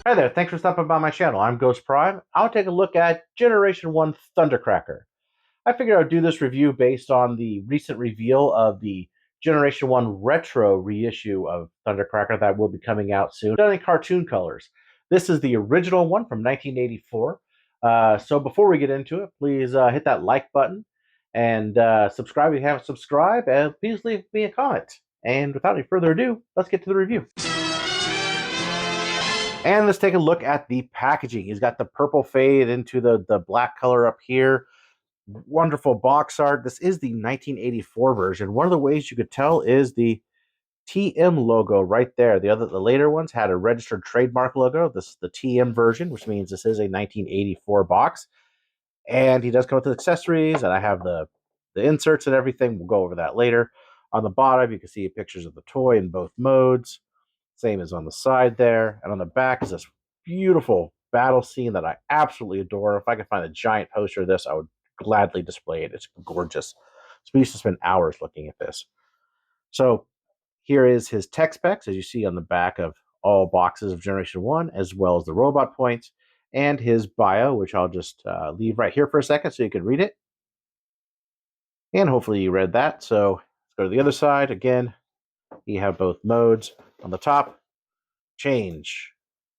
Hi there, thanks for stopping by my channel. I'm GhostPrime. I'll take a look at Generation 1 Thundercracker. I figured I would do this review based on the recent reveal of the Generation 1 Retro reissue of Thundercracker that will be coming out soon, done in cartoon colors. This is the original one from 1984. So before we get into it, please hit that like button and subscribe if you haven't subscribed, and please leave me a comment. And without any further ado, let's get to the review. And let's take a look at the packaging. He's got the purple fade into the black color up here. Wonderful box art. This is the 1984 version. One of the ways you could tell is the TM logo right there. The later ones had a registered trademark logo. This is the TM version, which means this is a 1984 box. And he does come with accessories, and I have the inserts and everything. We'll go over that later. On the bottom, you can see pictures of the toy in both modes. Same as on the side there. And on the back is this beautiful battle scene that I absolutely adore. If I could find a giant poster of this, I would gladly display it. It's gorgeous. So we used to spend hours looking at this. So here is his tech specs, as you see on the back of all boxes of Generation 1, as well as the robot points, and his bio, which I'll just leave right here for a second so you can read it. And hopefully you read that. So let's go to the other side. Again, you have both modes. On the top, change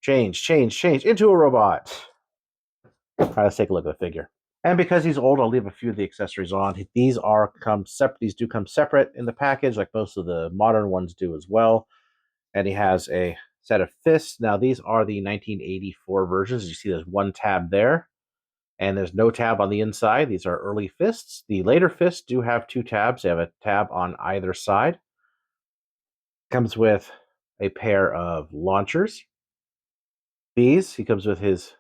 into a robot. All right, let's take a look at the figure. And because he's old, I'll leave a few of the accessories on. These come separate. These do come separate in the package, like most of the modern ones do as well. And he has a set of fists. Now, these are the 1984 versions. You see there's one tab there, and there's no tab on the inside. These are early fists. The later fists do have two tabs. They have a tab on either side. Comes with a pair of launchers. He comes with his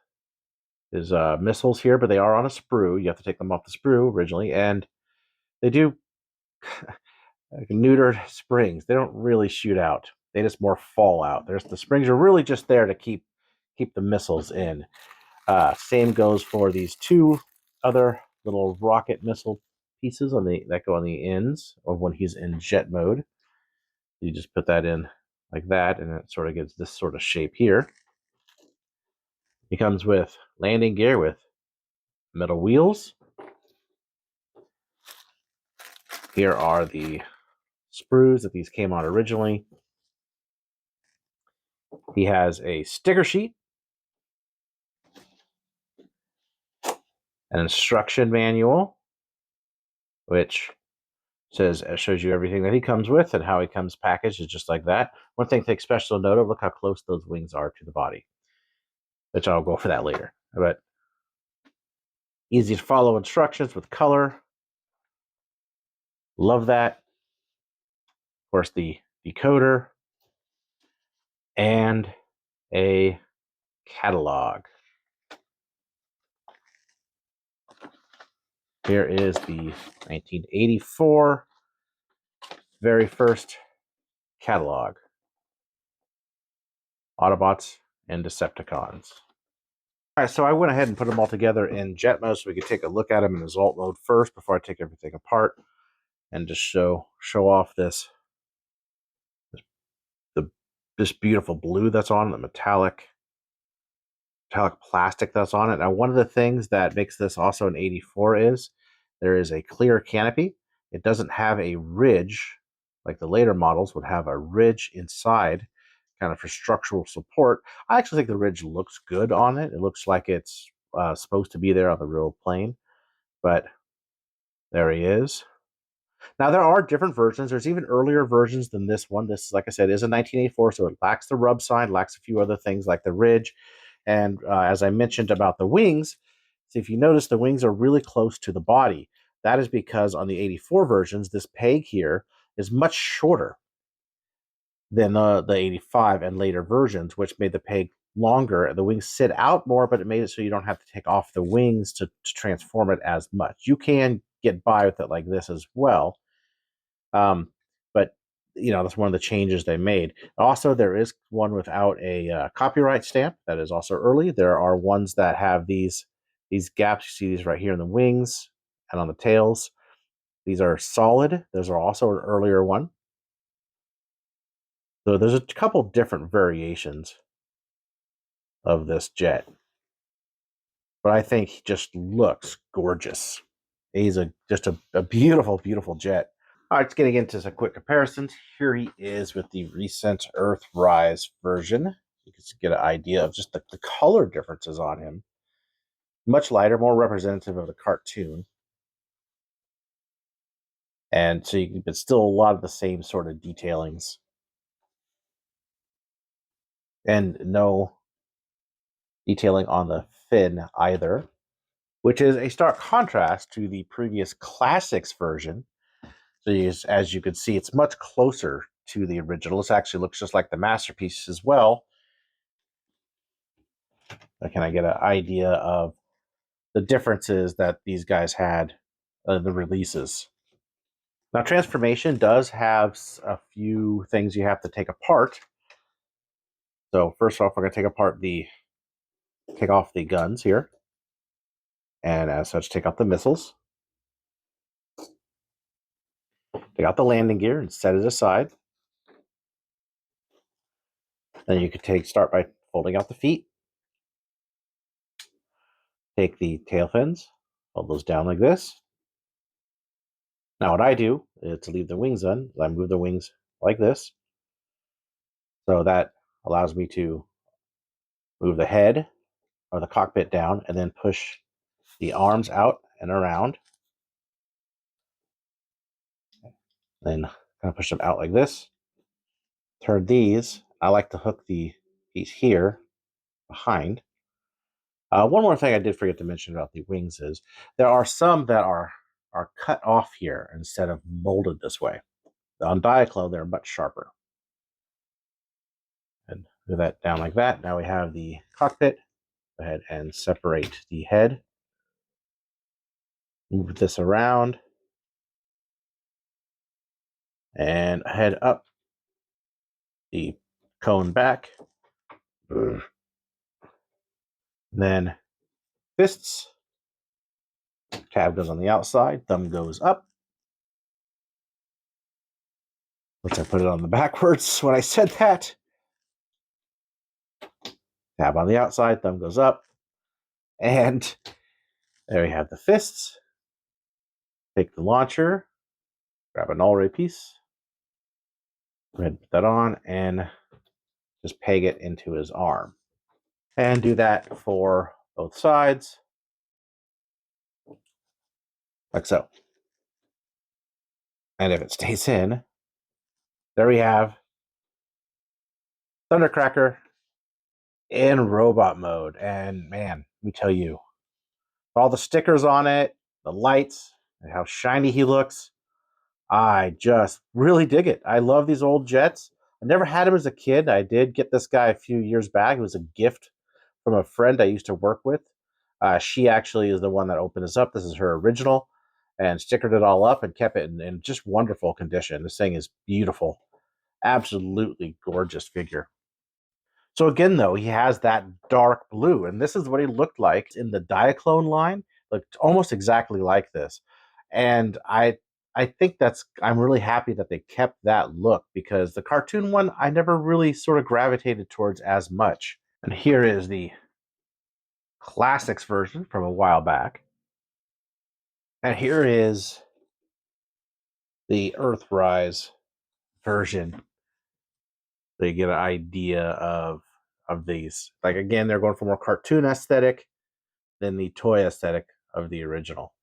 missiles here, but they are on a sprue. You have to take them off the sprue originally, and they do like neutered springs. They don't really shoot out. They just more fall out. The springs are really just there to keep the missiles in. Same goes for these two other little rocket missile pieces that go on the ends of when he's in jet mode. You just put that in like that, and it sort of gives this sort of shape here. He comes with landing gear with metal wheels. Here are the sprues that these came on originally. He has a sticker sheet, an instruction manual, which shows you everything that he comes with and how he comes packaged. Is just like that. One thing to take special note of: look how close those wings are to the body, which I'll go for that later. But easy to follow instructions with color. Love that. Of course, the decoder and a catalog. Here is the 1984 very first catalog. Autobots and Decepticons. All right, so I went ahead and put them all together in jet mode so we could take a look at them in assault mode first before I take everything apart and just show off this beautiful blue that's on the metallic plastic that's on it. Now, one of the things that makes this also an 84 is there is a clear canopy. It doesn't have a ridge like the later models would have a ridge inside, kind of for structural support. I actually think the ridge looks good on it. It looks like it's supposed to be there on the real plane, but there he is. Now, there are different versions. There's even earlier versions than this one. This, like I said, is a 1984, so it lacks the rub sign, lacks a few other things like the ridge. And as I mentioned about the wings, so if you notice, the wings are really close to the body. That is because on the 84 versions, this peg here is much shorter than the 85 and later versions, which made the peg longer. The wings sit out more, but it made it so you don't have to take off the wings to transform it as much. You can get by with it like this as well. But that's one of the changes they made. Also, there is one without a copyright stamp. That is also early. There are ones that have these gaps. You see these right here in the wings and on the tails. These are solid. Those are also an earlier one. So there's a couple different variations of this jet. But I think he just looks gorgeous. He's just a beautiful, beautiful jet. All right, getting into some quick comparisons. Here he is with the recent Earthrise version. You can get an idea of just the color differences on him. Much lighter, more representative of the cartoon. And so it's still a lot of the same sort of detailings. And no detailing on the fin either, which is a stark contrast to the previous Classics version. So as you can see, it's much closer to the original. This actually looks just like the Masterpiece as well. But can I get an idea of the differences that these guys had in the releases? Now, Transformation does have a few things you have to take apart. So first off, we're going to take off the guns here. And as such, take out the missiles. Take out the landing gear and set it aside. Then you could start by folding out the feet. Take the tail fins, fold those down like this. Now what I do is to leave the wings on, I move the wings like this. So that allows me to move the head or the cockpit down and then push the arms out and around. Then kind of push them out like this. Turn these. I like to hook these here behind. One more thing I did forget to mention about the wings is there are some that are cut off here instead of molded this way. On Diaclone, they're much sharper. And move that down like that. Now we have the cockpit. Go ahead and separate the head. Move this around. And head up the cone back. Then fists. Tab goes on the outside. Thumb goes up. Which I put it on the backwards when I said that. Tab on the outside. Thumb goes up. And there we have the fists. Take the launcher. Grab an all-ray piece. Go ahead and put that on and just peg it into his arm. And do that for both sides. Like so. And if it stays in, there we have Thundercracker in robot mode. And man, let me tell you, all the stickers on it, the lights, and how shiny he looks, I just really dig it. I love these old jets. I never had him as a kid. I did get this guy a few years back. It was a gift from a friend I used to work with. She actually is the one that opened this up. This is her original, and stickered it all up and kept it in just wonderful condition. This thing is beautiful. Absolutely gorgeous figure. So again, though, he has that dark blue, and this is what he looked like in the Diaclone line. Looked almost exactly like this. And I think I'm really happy that they kept that look, because the cartoon one I never really sort of gravitated towards as much. And here is the Classics version from a while back. And here is the Earthrise version. So you get an idea of these. Like, again, they're going for more cartoon aesthetic than the toy aesthetic of the original.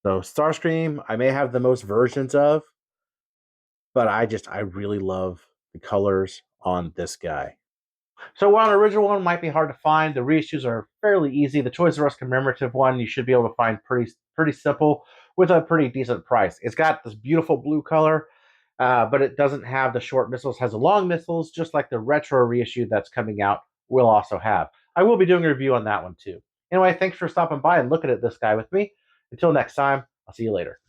So Starscream, I may have the most versions of, but I really love the colors on this guy. So while an original one might be hard to find, the reissues are fairly easy. The Toys R Us commemorative one you should be able to find pretty simple with a pretty decent price. It's got this beautiful blue color, but it doesn't have the short missiles. It has the long missiles, just like the retro reissue that's coming out will also have. I will be doing a review on that one too. Anyway, thanks for stopping by and looking at this guy with me. Until next time, I'll see you later.